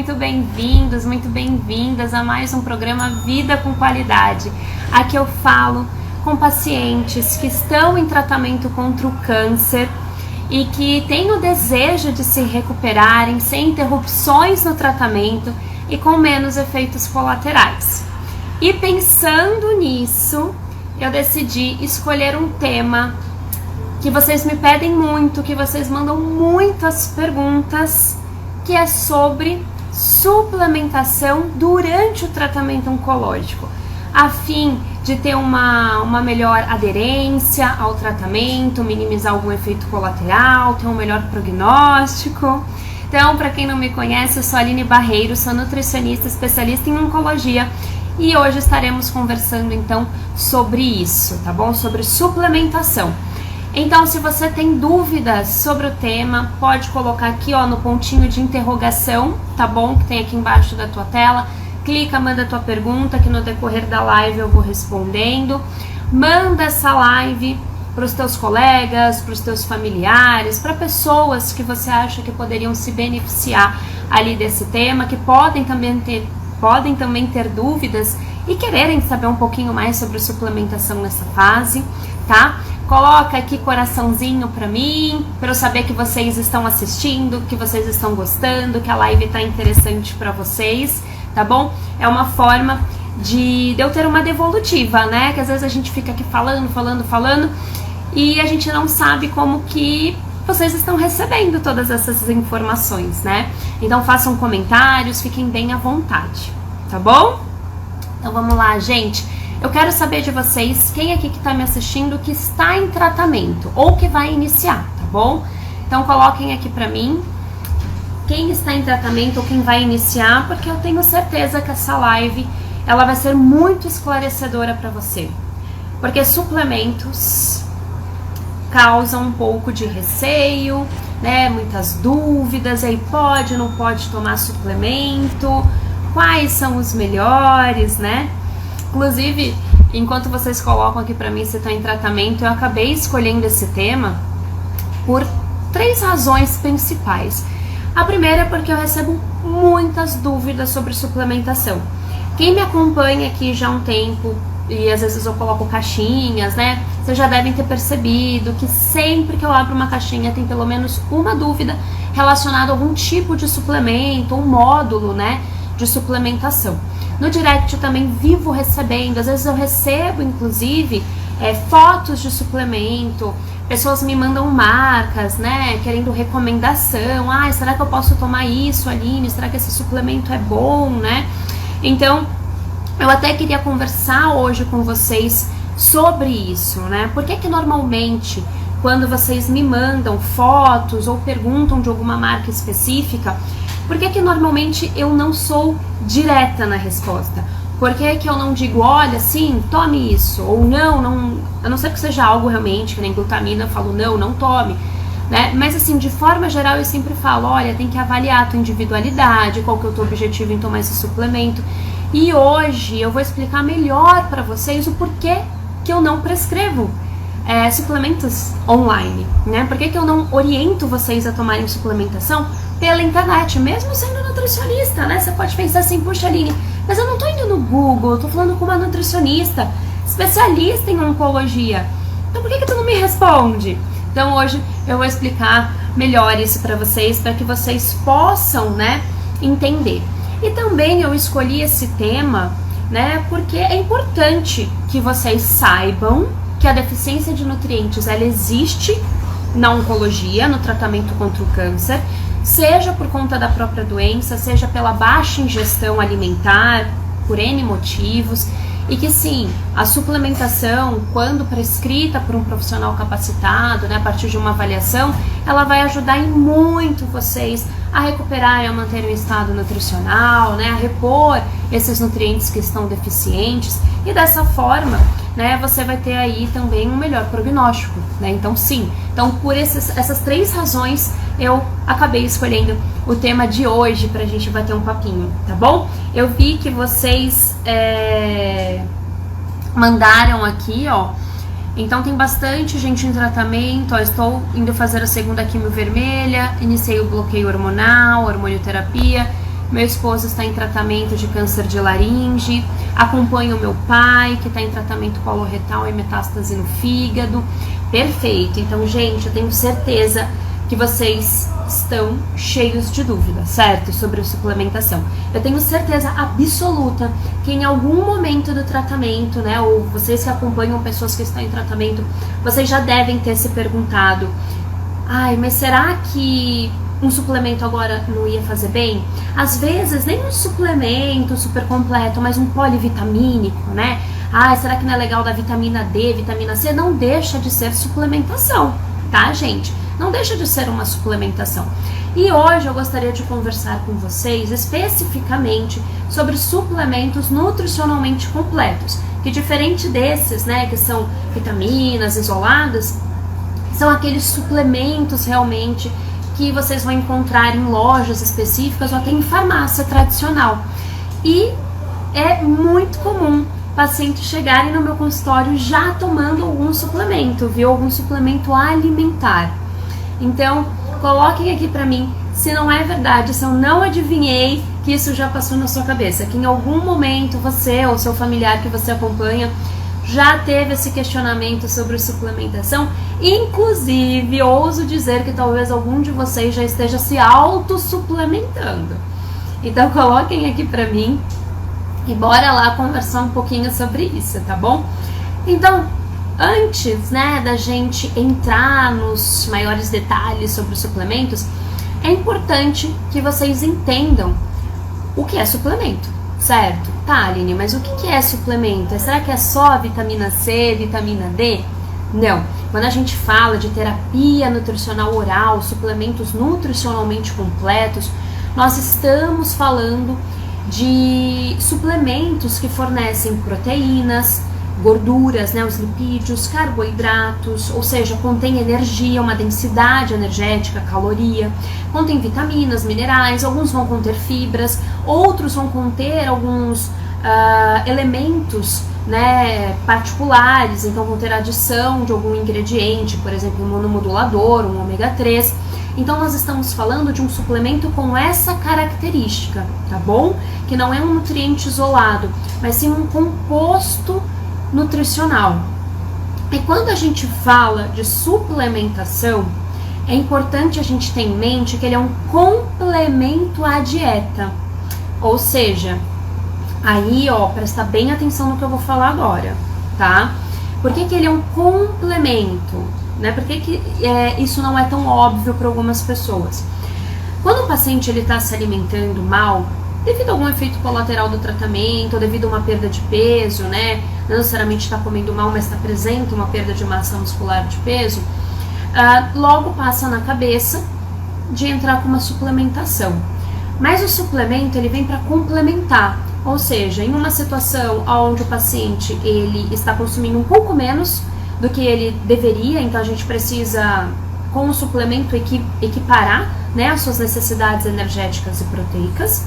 muito bem-vindos, muito bem-vindas a mais um programa Vida com Qualidade. Aqui eu falo com pacientes que estão em tratamento contra o câncer e que têm o desejo de se recuperarem sem interrupções no tratamento e com menos efeitos colaterais. E pensando nisso, eu decidi escolher um tema que vocês me pedem muito, que vocês mandam muitas perguntas, que é sobre suplementação durante o tratamento oncológico, a fim de ter uma melhor aderência ao tratamento, minimizar algum efeito colateral, ter um melhor prognóstico. Então, para quem não me conhece, eu sou a Aline Barreiro, sou nutricionista especialista em oncologia e hoje estaremos conversando então sobre isso, tá bom? Sobre suplementação. Então, se você tem dúvidas sobre o tema, pode colocar aqui ó, no pontinho de interrogação, tá bom? Que tem aqui embaixo da tua tela. Clica, manda a tua pergunta, que no decorrer da live eu vou respondendo. Manda essa live para os teus colegas, para os teus familiares, para pessoas que você acha que poderiam se beneficiar ali desse tema, que podem também ter dúvidas e quererem saber um pouquinho mais sobre suplementação nessa fase, tá? Coloca aqui coraçãozinho pra mim, pra eu saber que vocês estão assistindo, que vocês estão gostando, que a live tá interessante pra vocês, tá bom? É uma forma de eu ter uma devolutiva, né? Que às vezes a gente fica aqui falando e a gente não sabe como que vocês estão recebendo todas essas informações, né? Então façam comentários, fiquem bem à vontade, tá bom? Então vamos lá, gente. Eu quero saber de vocês, quem aqui que está me assistindo que está em tratamento ou que vai iniciar, tá bom? Então coloquem aqui pra mim quem está em tratamento ou quem vai iniciar, porque eu tenho certeza que essa live ela vai ser muito esclarecedora para você. Porque suplementos causam um pouco de receio, né? Muitas dúvidas, aí pode, não pode tomar suplemento, quais são os melhores, né? Inclusive, enquanto vocês colocam aqui pra mim se estão em tratamento, eu acabei escolhendo esse tema por 3 razões principais. A primeira é porque eu recebo muitas dúvidas sobre suplementação. Quem me acompanha aqui já há um tempo, e às vezes eu coloco caixinhas, né? Vocês já devem ter percebido que sempre que eu abro uma caixinha tem pelo menos uma dúvida relacionada a algum tipo de suplemento, um módulo, né, de suplementação. No direct eu também vivo recebendo, às vezes eu recebo inclusive fotos de suplemento, pessoas me mandam marcas, né, querendo recomendação, será que eu posso tomar isso, Aline, será que esse suplemento é bom, né? Então, eu até queria conversar hoje com vocês sobre isso, né, por que normalmente quando vocês me mandam fotos ou perguntam de alguma marca específica, por que normalmente eu não sou direta na resposta? Por que eu não digo, olha, sim, tome isso, ou não, a não ser que seja algo realmente, que nem glutamina, eu falo, não tome, né? Mas assim, de forma geral eu sempre falo, olha, tem que avaliar a tua individualidade, qual que é o teu objetivo em tomar esse suplemento. E hoje eu vou explicar melhor para vocês o porquê que eu não prescrevo suplementos online, né? Por que eu não oriento vocês a tomarem suplementação pela internet, mesmo sendo nutricionista, né? Você pode pensar assim, puxa, Aline, mas eu não tô indo no Google, eu tô falando com uma nutricionista, especialista em oncologia. Então por que tu não me responde? Então hoje eu vou explicar melhor isso para que vocês possam, né, entender. E também eu escolhi esse tema, né, porque é importante que vocês saibam que a deficiência de nutrientes, ela existe na oncologia, no tratamento contra o câncer, seja por conta da própria doença, seja pela baixa ingestão alimentar, por N motivos, e que sim, a suplementação, quando prescrita por um profissional capacitado, né, a partir de uma avaliação, ela vai ajudar em muito vocês a recuperarem, a manter um estado nutricional, né, a repor esses nutrientes que estão deficientes, e dessa forma, né, você vai ter aí também um melhor prognóstico, né? Então sim, então por essas 3 razões eu acabei escolhendo o tema de hoje pra gente bater um papinho, tá bom? Eu vi que vocês mandaram aqui, ó, então tem bastante gente em tratamento, ó, estou indo fazer a segunda quimio vermelha, iniciei o bloqueio hormonal, hormonioterapia, Meu esposo está em tratamento de câncer de laringe, acompanho o meu pai, que está em tratamento coloretal e metástase no fígado. Perfeito. Então, gente, eu tenho certeza que vocês estão cheios de dúvidas, certo? Sobre a suplementação. Eu tenho certeza absoluta que em algum momento do tratamento, né, ou vocês que acompanham pessoas que estão em tratamento, vocês já devem ter se perguntado: ai, mas será que um suplemento agora não ia fazer bem? Às vezes, nem um suplemento super completo, mas um polivitamínico, né? Ah, será que não é legal da vitamina D, vitamina C? Não deixa de ser suplementação, tá, gente? Não deixa de ser uma suplementação. E hoje eu gostaria de conversar com vocês especificamente sobre suplementos nutricionalmente completos, que diferente desses, né, que são vitaminas isoladas, são aqueles suplementos realmente que vocês vão encontrar em lojas específicas ou até em farmácia tradicional. E é muito comum pacientes chegarem no meu consultório já tomando algum suplemento, viu? Algum suplemento alimentar. Então, coloquem aqui pra mim se não é verdade, se eu não adivinhei que isso já passou na sua cabeça, que em algum momento você ou seu familiar que você acompanha já teve esse questionamento sobre suplementação. Inclusive, ouso dizer que talvez algum de vocês já esteja se autossuplementando. Então, coloquem aqui pra mim e bora lá conversar um pouquinho sobre isso, tá bom? Então, antes, né, da gente entrar nos maiores detalhes sobre os suplementos, é importante que vocês entendam o que é suplemento, certo? Tá, Aline, mas o que é suplemento? Será que é só vitamina C, vitamina D? Não. Quando a gente fala de terapia nutricional oral, suplementos nutricionalmente completos, nós estamos falando de suplementos que fornecem proteínas, gorduras, né, os lipídios, carboidratos, ou seja, contém energia, uma densidade energética, caloria, contém vitaminas, minerais, alguns vão conter fibras, outros vão conter alguns elementos, né, particulares, então vão ter adição de algum ingrediente, por exemplo, um monomodulador, um ômega 3. Então nós estamos falando de um suplemento com essa característica, tá bom? Que não é um nutriente isolado, mas sim um composto nutricional. E quando a gente fala de suplementação, é importante a gente ter em mente que ele é um complemento à dieta. Ou seja, aí, ó, presta bem atenção no que eu vou falar agora, tá? Por que ele é um complemento? Né? Por que isso não é tão óbvio para algumas pessoas? Quando o paciente está se alimentando mal, devido a algum efeito colateral do tratamento, ou devido a uma perda de peso, né? Não necessariamente está comendo mal, mas está presente uma perda de massa muscular de peso, logo passa na cabeça de entrar com uma suplementação. Mas o suplemento ele vem para complementar, ou seja, em uma situação onde o paciente ele está consumindo um pouco menos do que ele deveria, então a gente precisa, com o suplemento, equiparar, né, as suas necessidades energéticas e proteicas,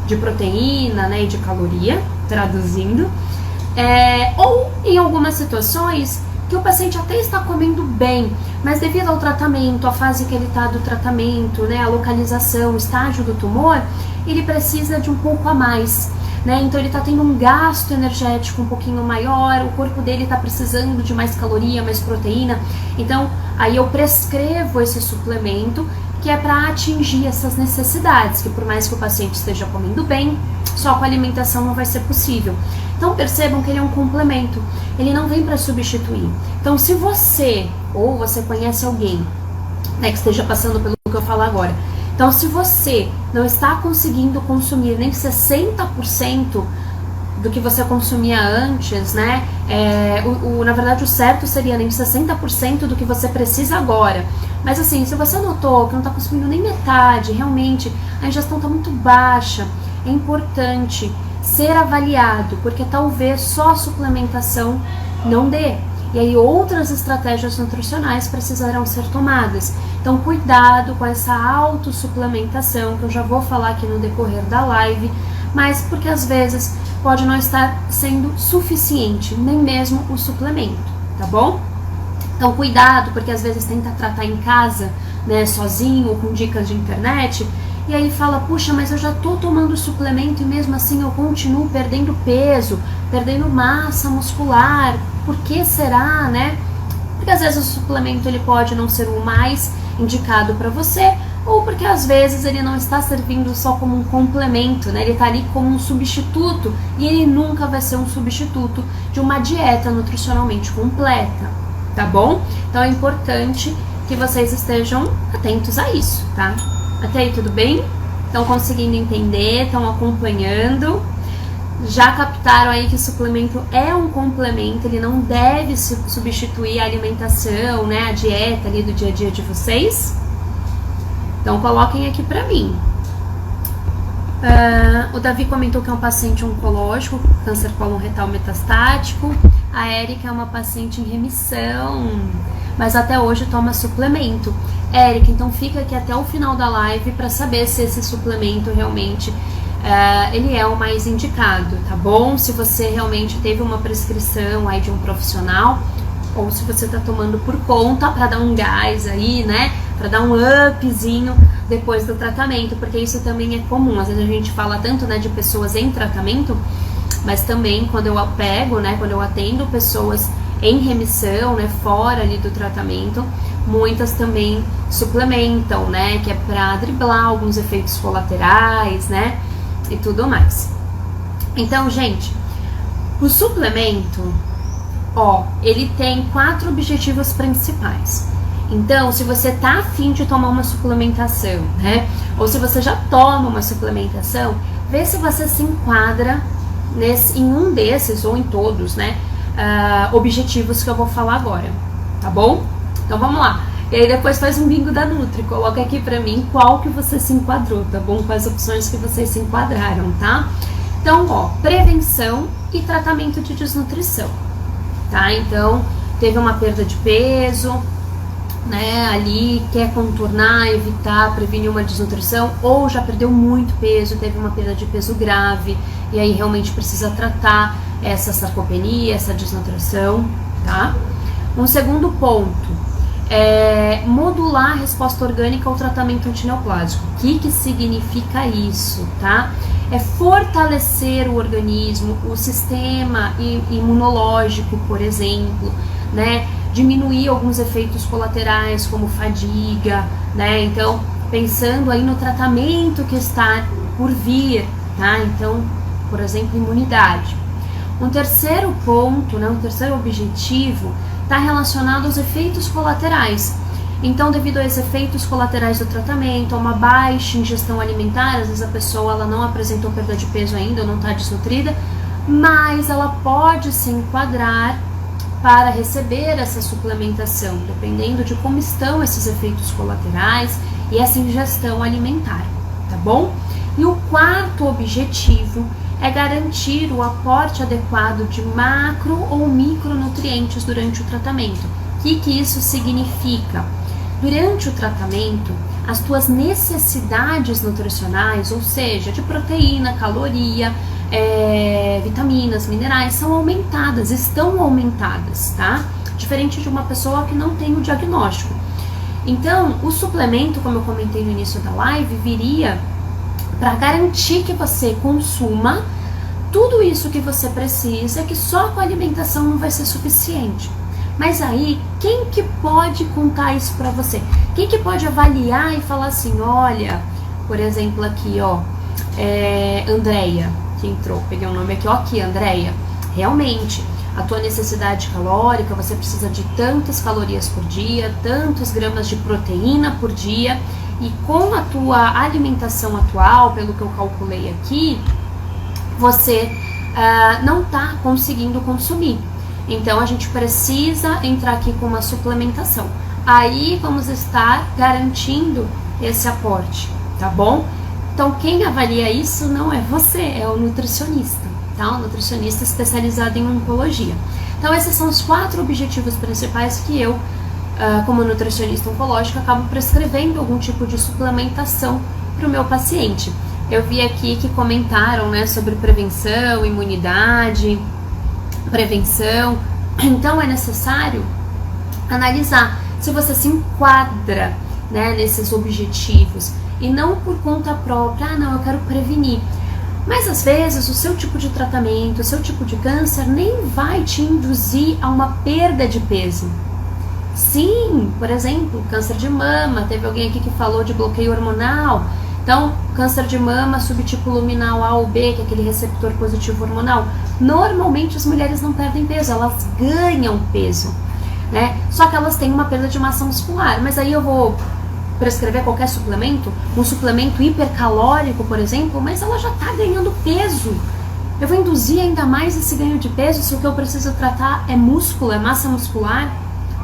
de proteína, né, e de caloria, traduzindo, ou em algumas situações que o paciente até está comendo bem, mas devido ao tratamento, a fase que ele está do tratamento, né, a localização, o estágio do tumor, ele precisa de um pouco a mais. Né? Então ele está tendo um gasto energético um pouquinho maior, o corpo dele está precisando de mais caloria, mais proteína. Então aí eu prescrevo esse suplemento que é para atingir essas necessidades, que por mais que o paciente esteja comendo bem, só com a alimentação não vai ser possível. Então percebam que ele é um complemento, ele não vem para substituir. Então se você ou você conhece alguém, né, que esteja passando pelo que eu falo agora, então se você não está conseguindo consumir nem 60% do que você consumia antes, né, na verdade o certo seria nem 60% do que você precisa agora, mas assim, se você notou que não está consumindo nem metade, realmente a ingestão está muito baixa, é importante ser avaliado, porque talvez só a suplementação não dê. E aí outras estratégias nutricionais precisarão ser tomadas. Então cuidado com essa autossuplementação, que eu já vou falar aqui no decorrer da live, mas porque às vezes pode não estar sendo suficiente, nem mesmo o suplemento, tá bom? Então cuidado, porque às vezes tenta tratar em casa, né, sozinho, com dicas de internet, e aí fala, puxa, mas eu já tô tomando suplemento e mesmo assim eu continuo perdendo peso, perdendo massa muscular, por que será, né? Porque às vezes o suplemento ele pode não ser o mais indicado para você, ou porque às vezes ele não está servindo só como um complemento, né? Ele está ali como um substituto e ele nunca vai ser um substituto de uma dieta nutricionalmente completa, tá bom? Então é importante que vocês estejam atentos a isso, tá? Até aí tudo bem? Estão conseguindo entender? Estão acompanhando? Já captaram aí que o suplemento é um complemento, ele não deve substituir a alimentação, né, a dieta ali do dia a dia de vocês? Então coloquem aqui pra mim. O Davi comentou que é um paciente oncológico, câncer cólon retal metastático. A Érica é uma paciente em remissão, mas até hoje toma suplemento. Érica, então fica aqui até o final da live para saber se esse suplemento realmente ele é o mais indicado, tá bom? Se você realmente teve uma prescrição aí de um profissional, ou se você tá tomando por conta para dar um gás aí, né? Para dar um upzinho depois do tratamento, porque isso também é comum. Às vezes a gente fala tanto, né, de pessoas em tratamento, mas também quando eu pego, né, quando eu atendo pessoas em remissão, né, fora ali do tratamento, muitas também suplementam, né, que é para driblar alguns efeitos colaterais, né, e tudo mais. Então, gente, o suplemento, ele tem 4 objetivos principais. Então, se você tá afim de tomar uma suplementação, né, ou se você já toma uma suplementação, vê se você se enquadra em um desses, ou em todos, né, objetivos que eu vou falar agora, tá bom? Então vamos lá. E aí depois faz um bingo da Nutri, coloca aqui pra mim qual que você se enquadrou, tá bom? Quais opções que vocês se enquadraram, tá? Então, prevenção e tratamento de desnutrição, tá? Então, teve uma perda de peso, né, ali quer contornar, evitar, prevenir uma desnutrição, ou já perdeu muito peso, teve uma perda de peso grave, e aí realmente precisa tratar essa sarcopenia, essa desnutrição, tá? Um segundo ponto é modular a resposta orgânica ao tratamento antineoplásico. O que significa isso, tá? É fortalecer o organismo, o sistema imunológico, por exemplo, né? Diminuir alguns efeitos colaterais, como fadiga, né? Então, pensando aí no tratamento que está por vir, tá? Então, por exemplo, imunidade. Um terceiro ponto, né? Um terceiro objetivo está relacionado aos efeitos colaterais. Então, devido a esses efeitos colaterais do tratamento, a uma baixa ingestão alimentar, às vezes a pessoa ela não apresentou perda de peso ainda, ou não está desnutrida, mas ela pode se enquadrar para receber essa suplementação, dependendo de como estão esses efeitos colaterais e essa ingestão alimentar, tá bom? E o quarto objetivo é garantir o aporte adequado de macro ou micronutrientes durante o tratamento. O que isso significa? Durante o tratamento, as tuas necessidades nutricionais, ou seja, de proteína, caloria, vitaminas, minerais, são aumentadas, estão aumentadas, tá? Diferente de uma pessoa que não tem o diagnóstico. Então, o suplemento, como eu comentei no início da live, viria para garantir que você consuma tudo isso que você precisa, que só com a alimentação não vai ser suficiente. Mas aí, quem que pode contar isso para você? Quem que pode avaliar e falar assim, olha, por exemplo aqui, Andréia, que entrou, peguei o nome aqui, Andréia, realmente, a tua necessidade calórica, você precisa de tantas calorias por dia, tantos gramas de proteína por dia, e com a tua alimentação atual, pelo que eu calculei aqui, você não está conseguindo consumir. Então a gente precisa entrar aqui com uma suplementação. Aí vamos estar garantindo esse aporte, tá bom? Então quem avalia isso não é você, é o nutricionista, tá? O nutricionista especializado em oncologia. Então esses são os 4 objetivos principais que eu, como nutricionista oncológica, acabo prescrevendo algum tipo de suplementação para o meu paciente. Eu vi aqui que comentaram, né, sobre prevenção, imunidade, prevenção. Então é necessário analisar se você se enquadra, né, nesses objetivos. e não por conta própria, não, eu quero prevenir. Mas às vezes o seu tipo de tratamento, o seu tipo de câncer nem vai te induzir a uma perda de peso. Sim, por exemplo, câncer de mama, teve alguém aqui que falou de bloqueio hormonal. Então, câncer de mama, subtipo luminal A ou B, que é aquele receptor positivo hormonal, normalmente as mulheres não perdem peso, elas ganham peso, né? Só que elas têm uma perda de massa muscular, mas aí eu vou prescrever qualquer suplemento, um suplemento hipercalórico, por exemplo, mas ela já está ganhando peso. Eu vou induzir ainda mais esse ganho de peso se o que eu preciso tratar é músculo, é massa muscular?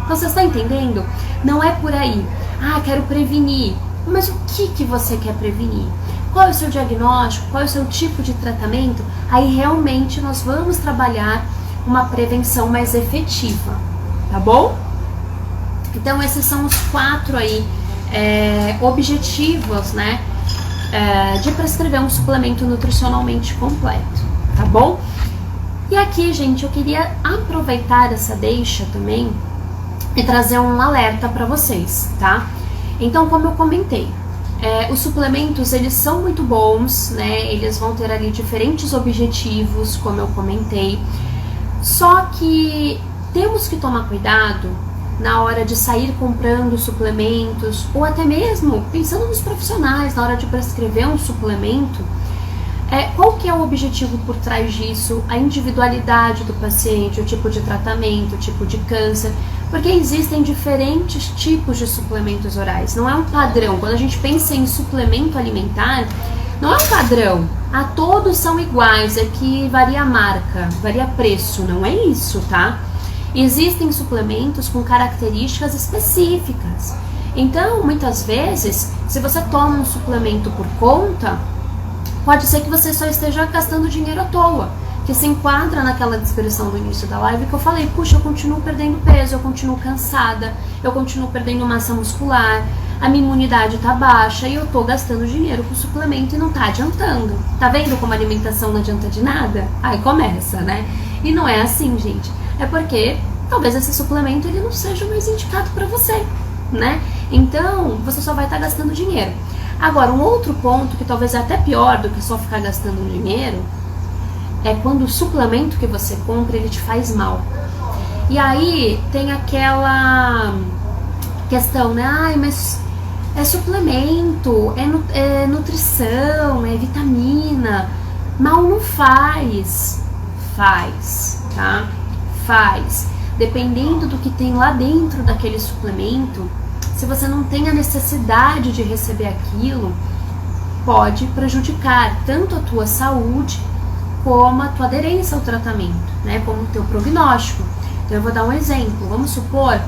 Então, você está entendendo? Não é por aí. Ah, quero prevenir. Mas o que você quer prevenir? Qual é o seu diagnóstico? Qual é o seu tipo de tratamento? Aí realmente nós vamos trabalhar uma prevenção mais efetiva, tá bom? Então esses são os 4 aí objetivos, né, de prescrever um suplemento nutricionalmente completo, tá bom? E aqui, gente, eu queria aproveitar essa deixa também e trazer um alerta para vocês, tá? Então, como eu comentei, os suplementos, eles são muito bons, né? Eles vão ter ali diferentes objetivos, como eu comentei. Só que temos que tomar cuidado na hora de sair comprando suplementos, ou até mesmo pensando nos profissionais, na hora de prescrever um suplemento. Qual que é o objetivo por trás disso? A individualidade do paciente, o tipo de tratamento, o tipo de câncer, porque existem diferentes tipos de suplementos orais, não é um padrão. Quando a gente pensa em suplemento alimentar, não é um padrão, todos são iguais, aqui varia a marca, varia preço, não é isso, tá? Existem suplementos com características específicas, então muitas vezes, se você toma um suplemento por conta, pode ser que você só esteja gastando dinheiro à toa, que se enquadra naquela descrição do início da live que eu falei, puxa, eu continuo perdendo peso, eu continuo cansada, eu continuo perdendo massa muscular, a minha imunidade tá baixa e eu tô gastando dinheiro com suplemento e não tá adiantando. Tá vendo como a alimentação não adianta de nada? Aí começa, né? E não é assim, gente. É porque talvez esse suplemento ele não seja o mais indicado para você, né? Então, você só vai estar gastando dinheiro. Agora, um outro ponto que talvez é até pior do que só ficar gastando dinheiro é quando o suplemento que você compra, ele te faz mal. E aí tem aquela questão, né? Ai, mas é suplemento, é nutrição, é vitamina. Mal não faz. Faz, tá? Faz. Dependendo do que tem lá dentro daquele suplemento, se você não tem a necessidade de receber aquilo, pode prejudicar tanto a tua saúde como a tua aderência ao tratamento, né? Como o teu prognóstico. Então eu vou dar um exemplo. Vamos supor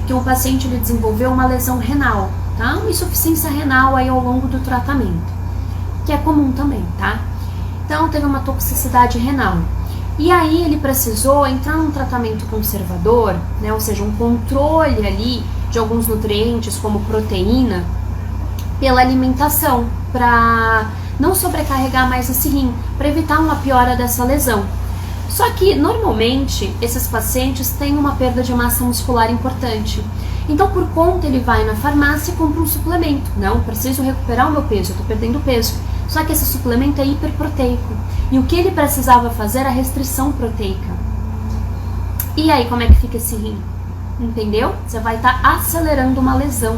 que um paciente ele desenvolveu uma lesão renal, tá? Uma insuficiência renal aí ao longo do tratamento, que é comum também, tá? Então teve uma toxicidade renal. E aí ele precisou entrar num tratamento conservador, né? Ou seja, um controle ali de alguns nutrientes como proteína pela alimentação, para não sobrecarregar mais esse rim, para evitar uma piora dessa lesão. Só que normalmente esses pacientes têm uma perda de massa muscular importante. Então por conta ele vai na farmácia e compra um suplemento. Não, preciso recuperar o meu peso, eu estou perdendo peso. Só que esse suplemento é hiperproteico. E o que ele precisava fazer era restrição proteica. E aí como é que fica esse rim? Entendeu? Você vai estar acelerando uma lesão.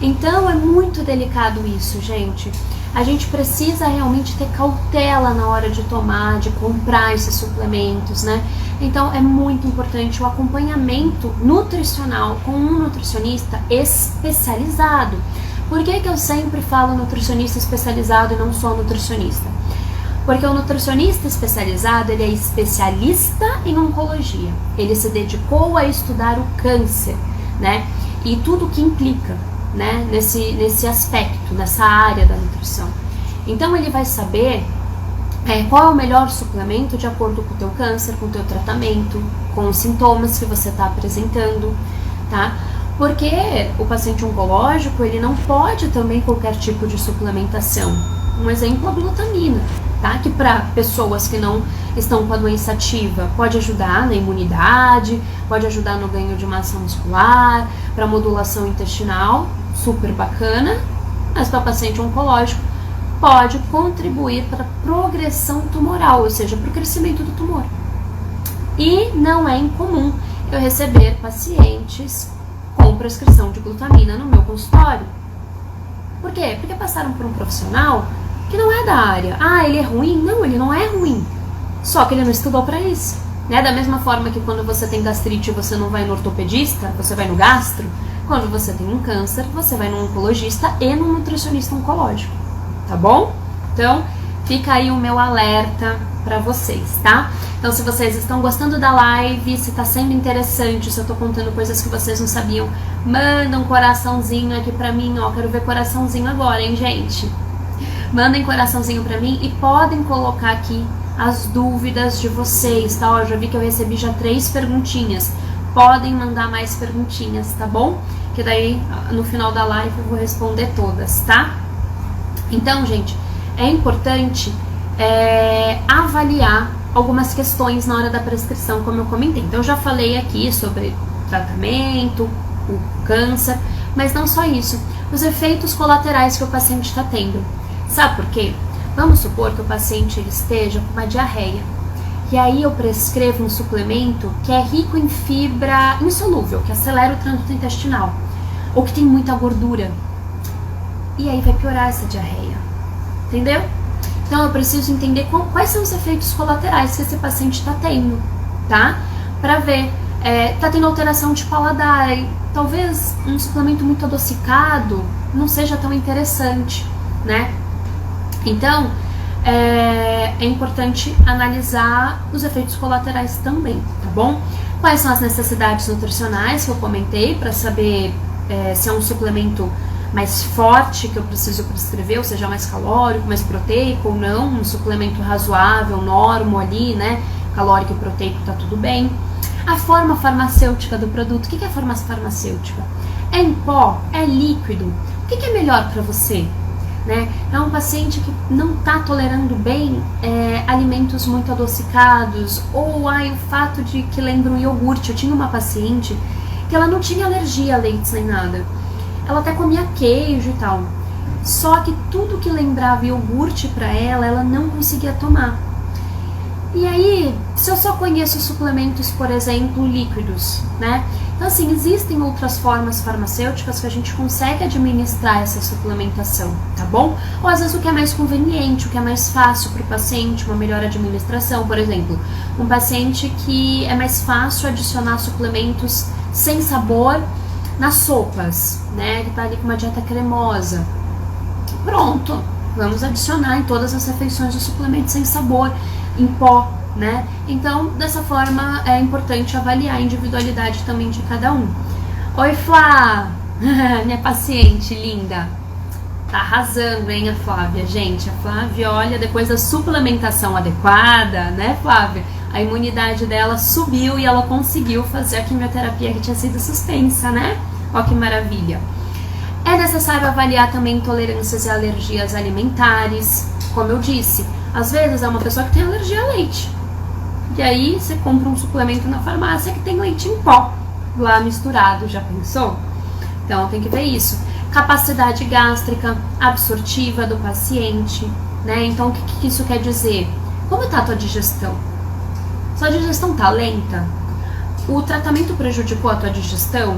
Então é muito delicado isso, gente. A gente precisa realmente ter cautela na hora de tomar, de comprar esses suplementos, né? Então é muito importante o acompanhamento nutricional com um nutricionista especializado. Por que eu sempre falo nutricionista especializado e não só nutricionista? Porque o nutricionista especializado, ele é especialista em oncologia. Ele se dedicou a estudar o câncer, né? E tudo que implica, né? Nesse aspecto, nessa área da nutrição. Então ele vai saber qual é o melhor suplemento de acordo com o teu câncer, com o teu tratamento, com os sintomas que você está apresentando, tá? Porque o paciente oncológico, ele não pode também qualquer tipo de suplementação. Um exemplo, a glutamina, tá? Que para pessoas que não estão com a doença ativa, pode ajudar na imunidade, pode ajudar no ganho de massa muscular, para modulação intestinal, super bacana, mas para paciente oncológico pode contribuir para a progressão tumoral, ou seja, para o crescimento do tumor. E não é incomum eu receber pacientes com prescrição de glutamina no meu consultório. Por quê? Porque passaram por um profissional que não é da área. Ah, ele é ruim? Não, ele não é ruim. Só que ele não estudou para isso. Né? Da mesma forma que quando você tem gastrite você não vai no ortopedista, você vai no gastro. Quando você tem um câncer, você vai no oncologista e no nutricionista oncológico. Tá bom? Então, fica aí o meu alerta para vocês, tá? Então, se vocês estão gostando da live, se tá sendo interessante, se eu tô contando coisas que vocês não sabiam, manda um coraçãozinho aqui pra mim, ó. Quero ver coraçãozinho agora, hein, gente? Mandem coraçãozinho pra mim e podem colocar aqui as dúvidas de vocês, tá? Ó, já vi que eu recebi já 3 perguntinhas. Podem mandar mais perguntinhas, tá bom? Que daí, no final da live, eu vou responder todas, tá? Então, gente, é importante avaliar algumas questões na hora da prescrição, como eu comentei. Então, eu já falei aqui sobre tratamento, o câncer, mas não só isso. Os efeitos colaterais que o paciente está tendo. Sabe por quê? Vamos supor que o paciente ele esteja com uma diarreia. E aí eu prescrevo um suplemento que é rico em fibra insolúvel, que acelera o trânsito intestinal, ou que tem muita gordura. E aí vai piorar essa diarreia. Entendeu? Então eu preciso entender quais são os efeitos colaterais que esse paciente está tendo, tá? Pra ver, tá tendo alteração de paladar, talvez um suplemento muito adocicado não seja tão interessante, né? Então, é importante analisar os efeitos colaterais também, tá bom? Quais são as necessidades nutricionais que eu comentei para saber se é um suplemento mais forte que eu preciso prescrever, ou seja, mais calórico, mais proteico ou não, um suplemento razoável, normo ali, né? Calórico e proteico tá tudo bem. A forma farmacêutica do produto, o que é a forma farmacêutica? É em pó? É líquido? O que é melhor para você? Né? É um paciente que não está tolerando bem alimentos muito adocicados, ou o fato de que lembra um iogurte. Eu tinha uma paciente que ela não tinha alergia a leites nem nada, ela até comia queijo e tal, só que tudo que lembrava iogurte para ela não conseguia tomar. E aí, se eu só conheço suplementos, por exemplo, líquidos, né? Então, assim, existem outras formas farmacêuticas que a gente consegue administrar essa suplementação, tá bom? Ou às vezes o que é mais conveniente, o que é mais fácil para o paciente, uma melhor administração. Por exemplo, um paciente que é mais fácil adicionar suplementos sem sabor nas sopas, né? Que tá ali com uma dieta cremosa. Pronto, vamos adicionar em todas as refeições o suplemento sem sabor, em pó, né? Então, dessa forma, é importante avaliar a individualidade também de cada um. Oi, Flá! Minha paciente linda. Tá arrasando, hein, a Flávia? Gente, a Flávia, olha, depois da suplementação adequada, né, Flávia? A imunidade dela subiu e ela conseguiu fazer a quimioterapia que tinha sido suspensa, né? Ó que maravilha. É necessário avaliar também intolerâncias e alergias alimentares. Como eu disse, às vezes é uma pessoa que tem alergia a leite. E aí você compra um suplemento na farmácia que tem leite em pó lá misturado, já pensou? Então tem que ver isso. Capacidade gástrica absortiva do paciente, né? Então o que isso quer dizer? Como tá a tua digestão? Sua digestão tá lenta? O tratamento prejudicou a tua digestão?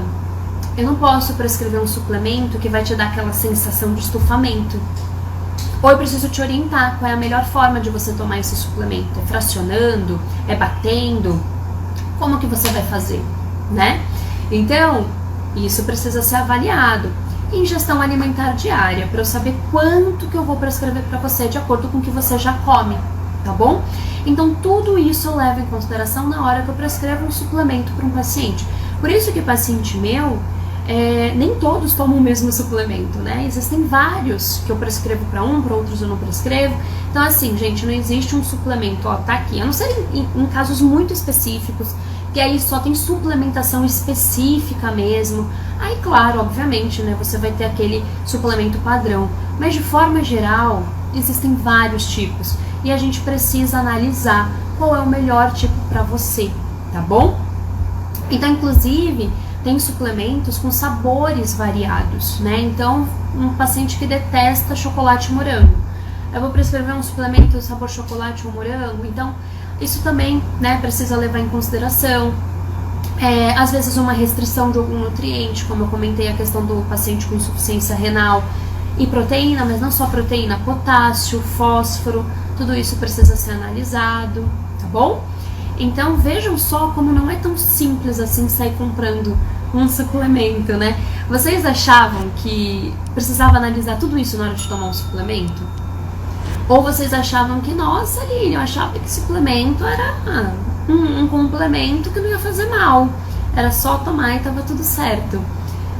Eu não posso prescrever um suplemento que vai te dar aquela sensação de estufamento. Ou eu preciso te orientar qual é a melhor forma de você tomar esse suplemento. É fracionando? É batendo? Como que você vai fazer, né? Então, isso precisa ser avaliado. Ingestão alimentar diária, para eu saber quanto que eu vou prescrever para você de acordo com o que você já come, tá bom? Então, tudo isso eu levo em consideração na hora que eu prescrevo um suplemento para um paciente. Por isso que paciente meu, nem todos tomam o mesmo suplemento, né? Existem vários que eu prescrevo para outros eu não prescrevo. Então, assim, gente, não existe um suplemento, ó, tá aqui. A não ser em casos muito específicos, que aí só tem suplementação específica mesmo. Aí, claro, obviamente, né, você vai ter aquele suplemento padrão. Mas, de forma geral, existem vários tipos. E a gente precisa analisar qual é o melhor tipo para você, tá bom? Então, inclusive, tem suplementos com sabores variados, né? Então, um paciente que detesta chocolate e morango, eu vou prescrever um suplemento sabor chocolate ou morango, então isso também, né, precisa levar em consideração. Às vezes uma restrição de algum nutriente, como eu comentei, a questão do paciente com insuficiência renal, e proteína, mas não só proteína, potássio, fósforo, tudo isso precisa ser analisado, tá bom? Então vejam só como não é tão simples assim sair comprando um suplemento, né? Vocês achavam que precisava analisar tudo isso na hora de tomar um suplemento? Ou vocês achavam que, nossa, Aline, eu achava que suplemento era um complemento que não ia fazer mal, era só tomar e tava tudo certo?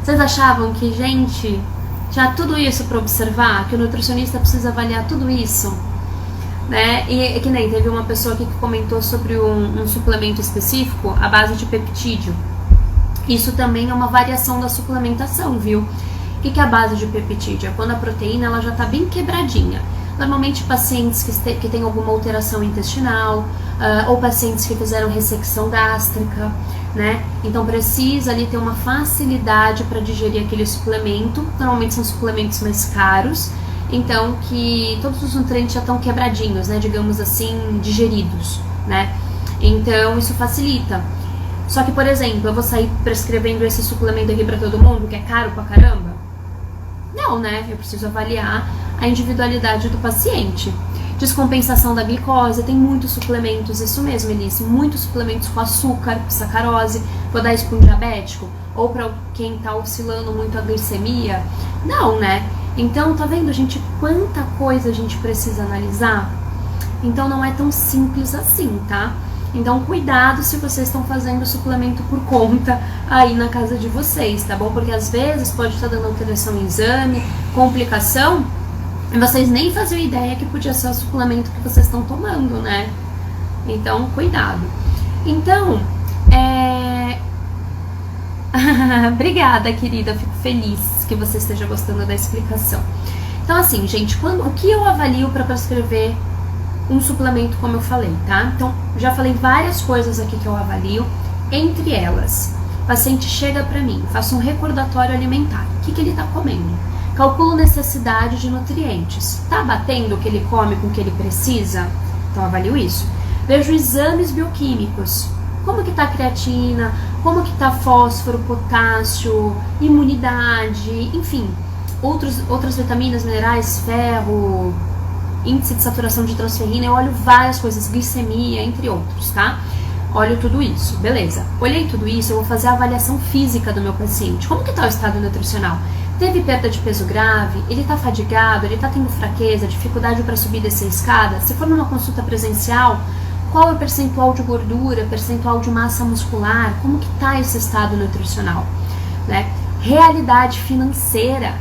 Vocês achavam que, gente, tinha tudo isso para observar, que o nutricionista precisa avaliar tudo isso, né? E que nem teve uma pessoa aqui que comentou sobre um suplemento específico, a base de peptídeo. Isso também é uma variação da suplementação, viu? O que é a base de peptídeo? É quando a proteína ela já está bem quebradinha. Normalmente pacientes que têm alguma alteração intestinal, ou pacientes que fizeram ressecção gástrica, né? Então precisa ali ter uma facilidade para digerir aquele suplemento. Normalmente são suplementos mais caros, então que todos os nutrientes já estão quebradinhos, né? Digamos assim, digeridos, né? Então isso facilita. Só que, por exemplo, eu vou sair prescrevendo esse suplemento aqui para todo mundo, que é caro pra caramba? Não, né? Eu preciso avaliar a individualidade do paciente. Descompensação da glicose, tem muitos suplementos, isso mesmo, Elice, muitos suplementos com açúcar, sacarose. Vou dar isso para um diabético? Ou para quem tá oscilando muito a glicemia? Não, né? Então, tá vendo, gente, quanta coisa a gente precisa analisar? Então não é tão simples assim, tá? Então cuidado se vocês estão fazendo suplemento por conta aí na casa de vocês, tá bom? Porque às vezes pode estar dando alteração em exame, complicação, e vocês nem faziam ideia que podia ser o suplemento que vocês estão tomando, né? Então, cuidado. Então, obrigada, querida, eu fico feliz que você esteja gostando da explicação. Então, assim, gente, o que eu avalio para prescrever um suplemento, como eu falei, tá? Então, já falei várias coisas aqui que eu avalio, entre elas, o paciente chega pra mim, faço um recordatório alimentar, o que ele tá comendo? Calculo necessidade de nutrientes, tá batendo o que ele come com o que ele precisa? Então, avalio isso. Vejo exames bioquímicos, como que tá a creatina, como que tá fósforo, potássio, imunidade, enfim, outras vitaminas, minerais, ferro, índice de saturação de transferrina, eu olho várias coisas, glicemia, entre outros, tá? Olho tudo isso, beleza. Olhei tudo isso, eu vou fazer a avaliação física do meu paciente. Como que tá o estado nutricional? Teve perda de peso grave? Ele tá fadigado? Ele tá tendo fraqueza, dificuldade para subir e descer a escada? Se for numa consulta presencial, qual é o percentual de gordura, percentual de massa muscular? Como que tá esse estado nutricional? Né? Realidade financeira,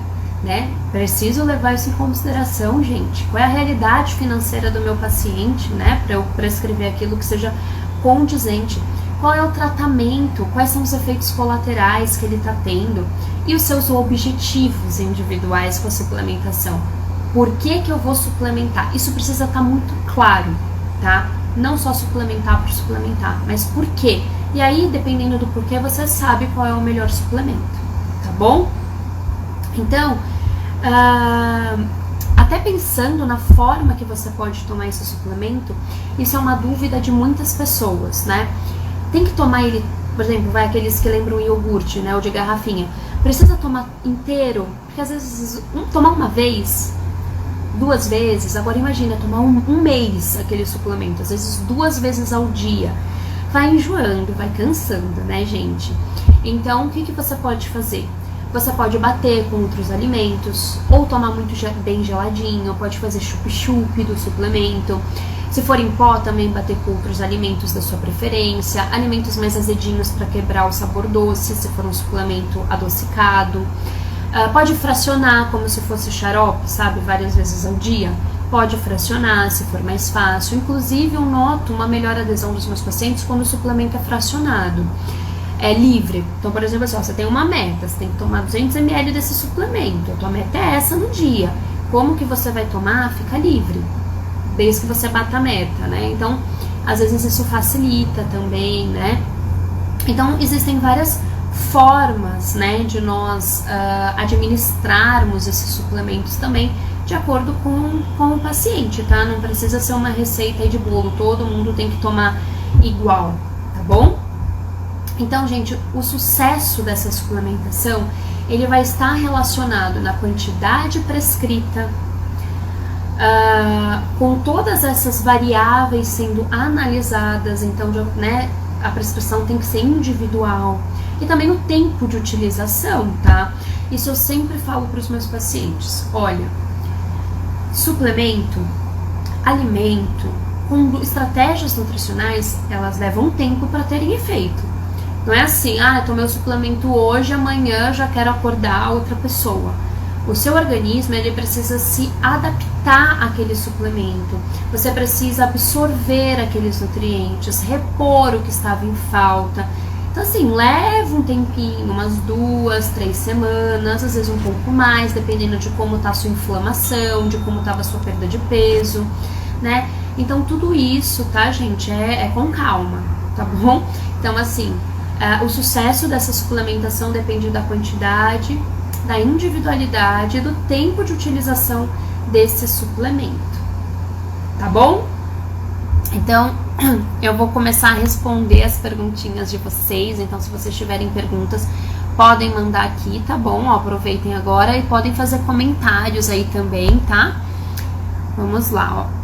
né? Preciso levar isso em consideração, gente. Qual é a realidade financeira do meu paciente, né? Para eu prescrever aquilo que seja condizente. Qual é o tratamento? Quais são os efeitos colaterais que ele está tendo? E os seus objetivos individuais com a suplementação. Por que eu vou suplementar? Isso precisa estar muito claro, tá? Não só suplementar por suplementar, mas por quê? E aí, dependendo do porquê, você sabe qual é o melhor suplemento, tá bom? Então, até pensando na forma que você pode tomar esse suplemento, isso é uma dúvida de muitas pessoas, né? Tem que tomar ele, por exemplo, vai aqueles que lembram o iogurte, né, ou de garrafinha. Precisa tomar inteiro, porque às vezes tomar uma vez, 2 vezes, agora imagina tomar um mês aquele suplemento, às vezes 2 vezes ao dia. Vai enjoando, vai cansando, né, gente? Então, o que você pode fazer? Você pode bater com outros alimentos, ou tomar muito bem geladinho, pode fazer chup-chup do suplemento. Se for em pó, também bater com outros alimentos da sua preferência, alimentos mais azedinhos para quebrar o sabor doce, se for um suplemento adocicado. Pode fracionar como se fosse xarope, sabe, várias vezes ao dia. Pode fracionar se for mais fácil. Inclusive, eu noto uma melhor adesão dos meus pacientes quando o suplemento é fracionado. É livre. Então, por exemplo, assim, você tem uma meta, você tem que tomar 200 ml desse suplemento. A tua meta é essa no dia. Como que você vai tomar? Fica livre, desde que você bata a meta, né? Então, às vezes isso facilita também, né? Então, existem várias formas, né, de nós administrarmos esses suplementos também de acordo com o paciente, tá? Não precisa ser uma receita aí de bolo, todo mundo tem que tomar igual, tá bom? Então, gente, o sucesso dessa suplementação, ele vai estar relacionado na quantidade prescrita, com todas essas variáveis sendo analisadas, então, né, a prescrição tem que ser individual, e também o tempo de utilização, tá? Isso eu sempre falo para os meus pacientes, olha, suplemento, alimento, com estratégias nutricionais, elas levam tempo para terem efeito. Não é assim, eu tomei o suplemento hoje, amanhã já quero acordar outra pessoa. O seu organismo, ele precisa se adaptar àquele suplemento. Você precisa absorver aqueles nutrientes, repor o que estava em falta. Então, assim, leva um tempinho, umas 2, 3 semanas, às vezes um pouco mais, dependendo de como está a sua inflamação, de como estava a sua perda de peso, né? Então, tudo isso, tá, gente, é com calma, tá bom? Então, assim, o sucesso dessa suplementação depende da quantidade, da individualidade e do tempo de utilização desse suplemento, tá bom? Então, eu vou começar a responder as perguntinhas de vocês. Então, se vocês tiverem perguntas, podem mandar aqui, tá bom? Aproveitem agora e podem fazer comentários aí também, tá? Vamos lá, ó.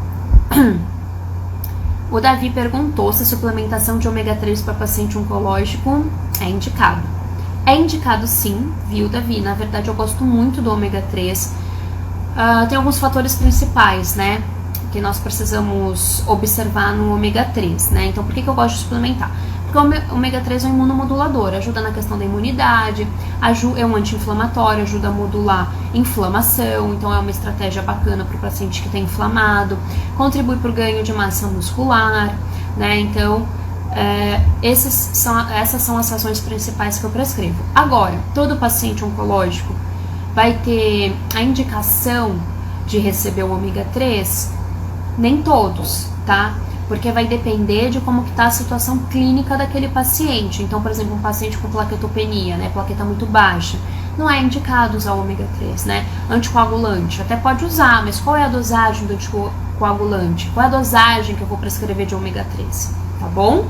O Davi perguntou se a suplementação de ômega 3 para paciente oncológico é indicado. É indicado sim, viu, Davi? Na verdade, eu gosto muito do ômega 3. Tem alguns fatores principais, né, que nós precisamos observar no ômega 3, né? Então, por que eu gosto de suplementar? Porque o ômega 3 é um imunomodulador, ajuda na questão da imunidade, é um anti-inflamatório, ajuda a modular inflamação, então é uma estratégia bacana para o paciente que está inflamado, contribui para o ganho de massa muscular, né? Então, essas são as ações principais que eu prescrevo. Agora, todo paciente oncológico vai ter a indicação de receber o ômega 3? Nem todos, tá? Porque vai depender de como que tá a situação clínica daquele paciente. Então, por exemplo, um paciente com plaquetopenia, né, plaqueta muito baixa, não é indicado usar o ômega 3, né? Anticoagulante, até pode usar, mas qual é a dosagem do anticoagulante? Qual é a dosagem que eu vou prescrever de ômega 3, tá bom?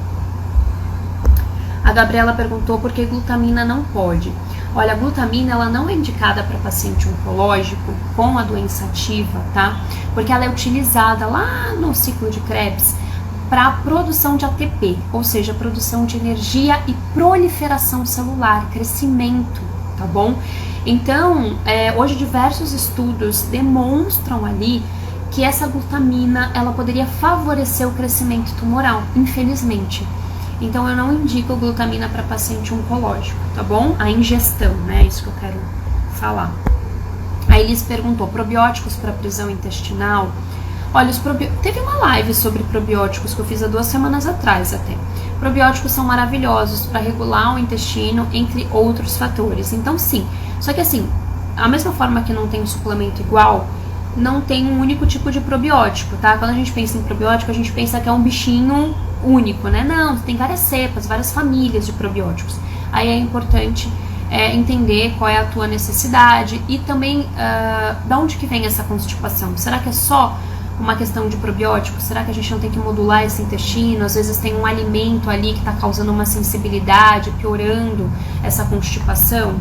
A Gabriela perguntou por que glutamina não pode. Olha, a glutamina, ela não é indicada para paciente oncológico com a doença ativa, tá? Porque ela é utilizada lá no ciclo de Krebs para a produção de ATP, ou seja, produção de energia e proliferação celular, crescimento, tá bom? Então, hoje diversos estudos demonstram ali que essa glutamina, ela poderia favorecer o crescimento tumoral, infelizmente. Então, eu não indico glutamina para paciente oncológico, tá bom? A ingestão, né? Isso que eu quero falar. A Elis perguntou, probióticos para prisão intestinal? Olha, teve uma live sobre probióticos que eu fiz há 2 semanas atrás até. Probióticos são maravilhosos para regular o intestino, entre outros fatores. Então, sim. Só que assim, a mesma forma que não tem um suplemento igual, não tem um único tipo de probiótico, tá? Quando a gente pensa em probiótico, a gente pensa que é um bichinho único, né? Não, tem várias cepas, várias famílias de probióticos. Aí é importante entender qual é a tua necessidade e também de onde que vem essa constipação. Será que é só uma questão de probiótico? Será que a gente não tem que modular esse intestino? Às vezes tem um alimento ali que está causando uma sensibilidade, piorando essa constipação,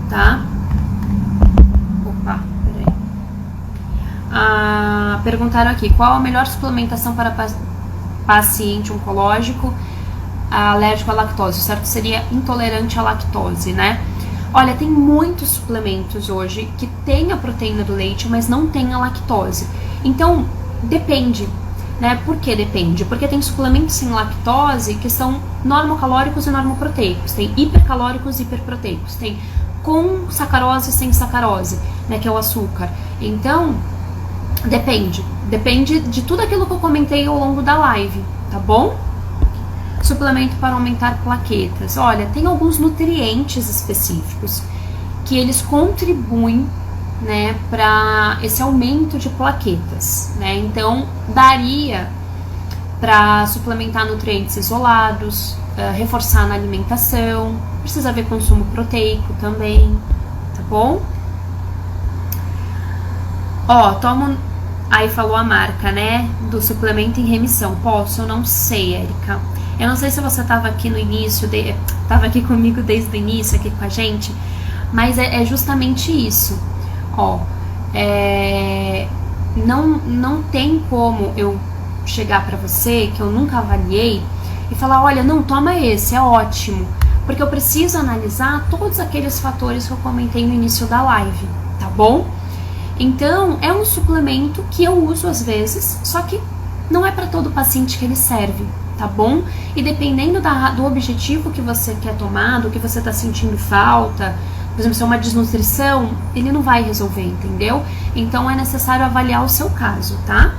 tá? Opa, peraí. Perguntaram aqui, qual a melhor suplementação para paciente oncológico alérgico à lactose? O certo seria intolerante à lactose, né? Olha, tem muitos suplementos hoje que tem a proteína do leite, mas não tem a lactose. Então, depende, né? Por que depende? Porque tem suplementos sem lactose que são normocalóricos e normoproteicos. Tem hipercalóricos e hiperproteicos. Tem com sacarose e sem sacarose, né? Que é o açúcar. Então, depende. Depende de tudo aquilo que eu comentei ao longo da live, tá bom? Suplemento para aumentar plaquetas. Olha, tem alguns nutrientes específicos que eles contribuem, né, para esse aumento de plaquetas, né? Então, daria para suplementar nutrientes isolados, reforçar na alimentação, precisa ver consumo proteico também, tá bom? Ó, tomo... Aí falou a marca, né, do suplemento em remissão. Posso? Eu não sei, Érica. Eu não sei se você tava aqui no início, tava aqui comigo desde o início, aqui com a gente, mas é justamente isso. Ó, não tem como eu chegar pra você, que eu nunca avaliei, e falar, olha, não, toma esse, é ótimo. Porque eu preciso analisar todos aqueles fatores que eu comentei no início da live, tá bom? Então, é um suplemento que eu uso às vezes, só que não é para todo paciente que ele serve, tá bom? E dependendo do objetivo que você quer tomar, do que você tá sentindo falta, por exemplo, se é uma desnutrição, ele não vai resolver, entendeu? Então, é necessário avaliar o seu caso, tá?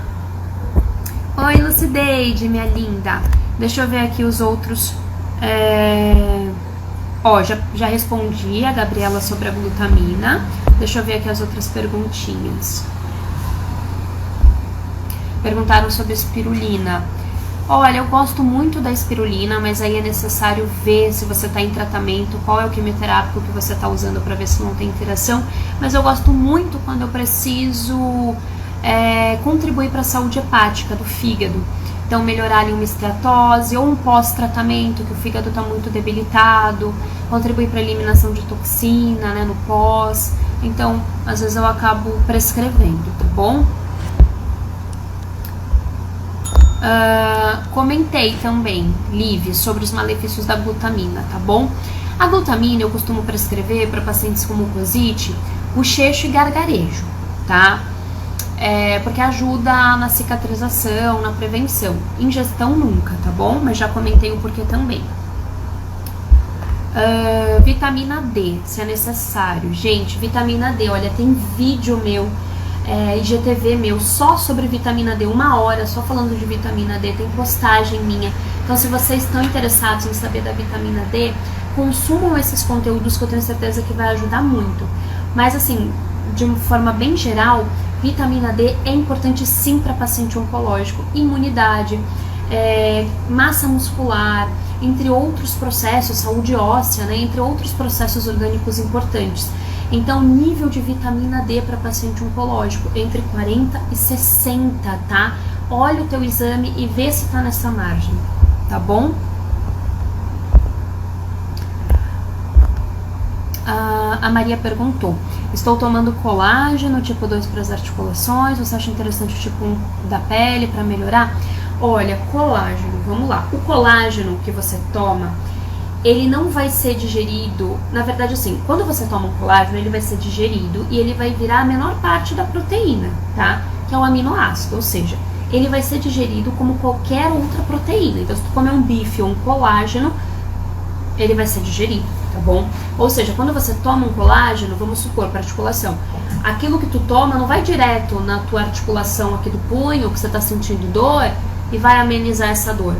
Oi, Lucideide, minha linda. Deixa eu ver aqui os outros. Ó, já respondi a Gabriela sobre a glutamina. Deixa eu ver aqui as outras perguntinhas. Perguntaram sobre a espirulina. Olha, eu gosto muito da espirulina, mas aí é necessário ver se você está em tratamento, qual é o quimioterápico que você está usando para ver se não tem interação. Mas eu gosto muito quando eu preciso contribuir para a saúde hepática do fígado. Então, melhorar ali uma esteatose ou um pós-tratamento, que o fígado está muito debilitado, contribuir para a eliminação de toxina, né, no pós. Então, às vezes eu acabo prescrevendo, tá bom? Comentei também, Liv, sobre os malefícios da glutamina, tá bom? A glutamina eu costumo prescrever para pacientes com mucosite, bochecho e gargarejo, tá? Porque ajuda na cicatrização, na prevenção. Ingestão nunca, tá bom? Mas já comentei o porquê também. Vitamina D, se é necessário. Gente, vitamina D, olha, tem vídeo meu, IGTV meu, só sobre vitamina D, 1 hora, só falando de vitamina D, tem postagem minha. Então, se vocês estão interessados em saber da vitamina D, consumam esses conteúdos que eu tenho certeza que vai ajudar muito. Mas, assim, de uma forma bem geral, vitamina D é importante sim para paciente oncológico, imunidade, massa muscular, entre outros processos, saúde óssea, né, entre outros processos orgânicos importantes. Então, nível de vitamina D para paciente oncológico, entre 40 e 60, tá? Olha o teu exame e vê se tá nessa margem, tá bom? A Maria perguntou, estou tomando colágeno tipo 2 para as articulações, você acha interessante o tipo 1 da pele para melhorar? Olha, colágeno, vamos lá. O colágeno que você toma, ele não vai ser digerido, na verdade assim, quando você toma um colágeno, ele vai ser digerido e ele vai virar a menor parte da proteína, tá? Que é o aminoácido, ou seja, ele vai ser digerido como qualquer outra proteína. Então, se tu comer um bife ou um colágeno, ele vai ser digerido, tá bom? Ou seja, quando você toma um colágeno, vamos supor, para articulação, aquilo que tu toma não vai direto na tua articulação aqui do punho, que você tá sentindo dor, e vai amenizar essa dor.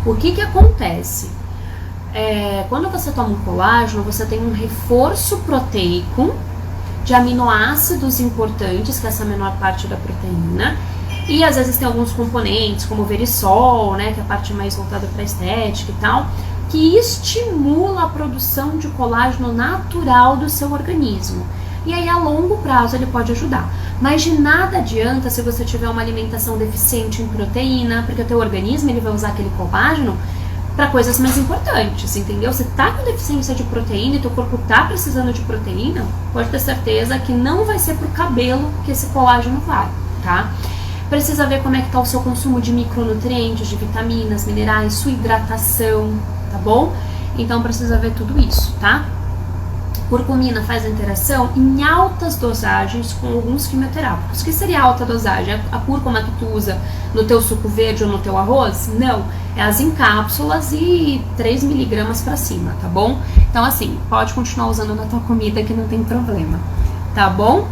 O que que acontece? Quando você toma um colágeno, você tem um reforço proteico de aminoácidos importantes, que é essa menor parte da proteína, e às vezes tem alguns componentes, como o verisol, né, que é a parte mais voltada para estética e tal, que estimula a produção de colágeno natural do seu organismo. E aí a longo prazo ele pode ajudar. Mas de nada adianta se você tiver uma alimentação deficiente em proteína, porque o teu organismo ele vai usar aquele colágeno para coisas mais importantes, entendeu? Se tá com deficiência de proteína e teu corpo tá precisando de proteína, pode ter certeza que não vai ser pro cabelo que esse colágeno vai, tá? Precisa ver como é que tá o seu consumo de micronutrientes, de vitaminas, minerais, sua hidratação, tá bom? Então precisa ver tudo isso, tá? Curcumina faz a interação em altas dosagens com alguns quimioterápicos. O que seria alta dosagem? A cúrcuma que tu usa no teu suco verde ou no teu arroz? Não, é as em cápsulas e 3 miligramas para cima, tá bom? Então assim, pode continuar usando na tua comida que não tem problema, tá bom?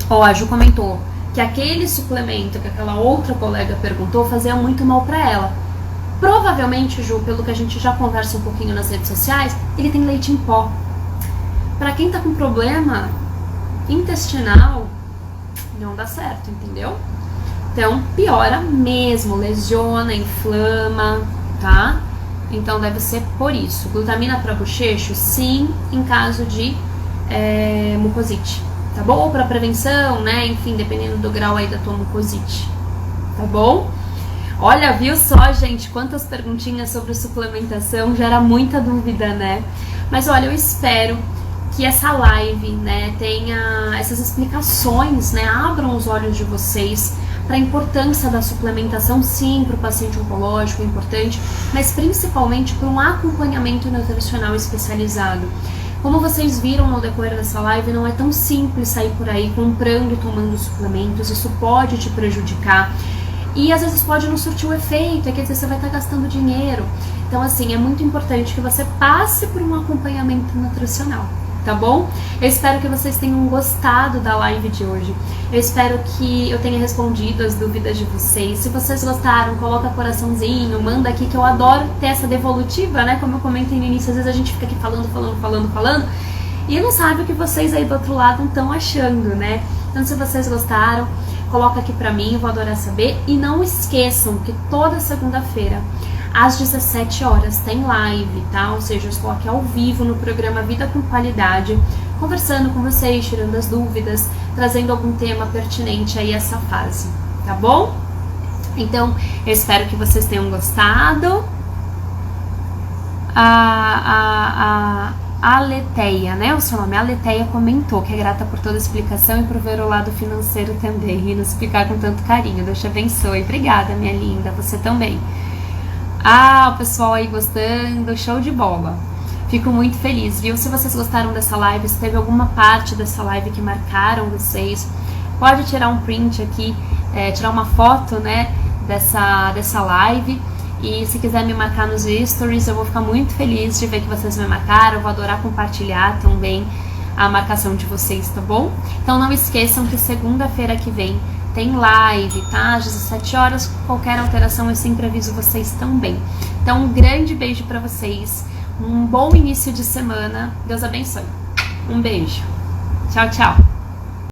Ó, a Ju comentou que aquele suplemento que aquela outra colega perguntou fazia muito mal para ela. Provavelmente, Ju, pelo que a gente já conversa um pouquinho nas redes sociais, ele tem leite em pó. Pra quem tá com problema intestinal, não dá certo, entendeu? Então, piora mesmo, lesiona, inflama, tá? Então deve ser por isso. Glutamina para bochecho, sim, em caso de mucosite, tá bom? Ou para prevenção, né? Enfim, dependendo do grau aí da tua mucosite, tá bom? Olha, viu só, gente, quantas perguntinhas sobre suplementação, gera muita dúvida, né? Mas olha, eu espero que essa live, né, tenha essas explicações, né, abram os olhos de vocês para a importância da suplementação, sim, para o paciente oncológico é importante, mas principalmente para um acompanhamento nutricional especializado. Como vocês viram no decorrer dessa live, não é tão simples sair por aí comprando e tomando suplementos, isso pode te prejudicar e às vezes pode não surtir o efeito, quer dizer, você vai estar gastando dinheiro. Então assim, é muito importante que você passe por um acompanhamento nutricional, tá bom? Eu espero que vocês tenham gostado da live de hoje. Eu espero que eu tenha respondido as dúvidas de vocês. Se vocês gostaram, coloca coraçãozinho, manda aqui, que eu adoro ter essa devolutiva, né? Como eu comentei no início, às vezes a gente fica aqui falando e não sabe o que vocês aí do outro lado estão achando, né? Então se vocês gostaram, coloca aqui pra mim, eu vou adorar saber. E não esqueçam que toda segunda-feira, às 17 horas, tem live, tá? Ou seja, eu estou aqui ao vivo no programa Vida com Qualidade, conversando com vocês, tirando as dúvidas, trazendo algum tema pertinente aí a essa fase, tá bom? Então, eu espero que vocês tenham gostado. A Leteia, né? O seu nome, a Leteia, comentou que é grata por toda a explicação e por ver o lado financeiro também e nos explicar com tanto carinho. Deus te abençoe. Obrigada, minha linda. Você também. Ah, o pessoal aí gostando, show de bola. Fico muito feliz, viu? Se vocês gostaram dessa live, se teve alguma parte dessa live que marcaram vocês, pode tirar um print aqui, tirar uma foto, né, dessa live. E se quiser me marcar nos stories, eu vou ficar muito feliz de ver que vocês me marcaram. Eu vou adorar compartilhar também a marcação de vocês, tá bom? Então não esqueçam que segunda-feira que vem tem live, tá? Às 17 horas, qualquer alteração eu sempre aviso vocês também. Então um grande beijo pra vocês, um bom início de semana, Deus abençoe. Um beijo. Tchau, tchau.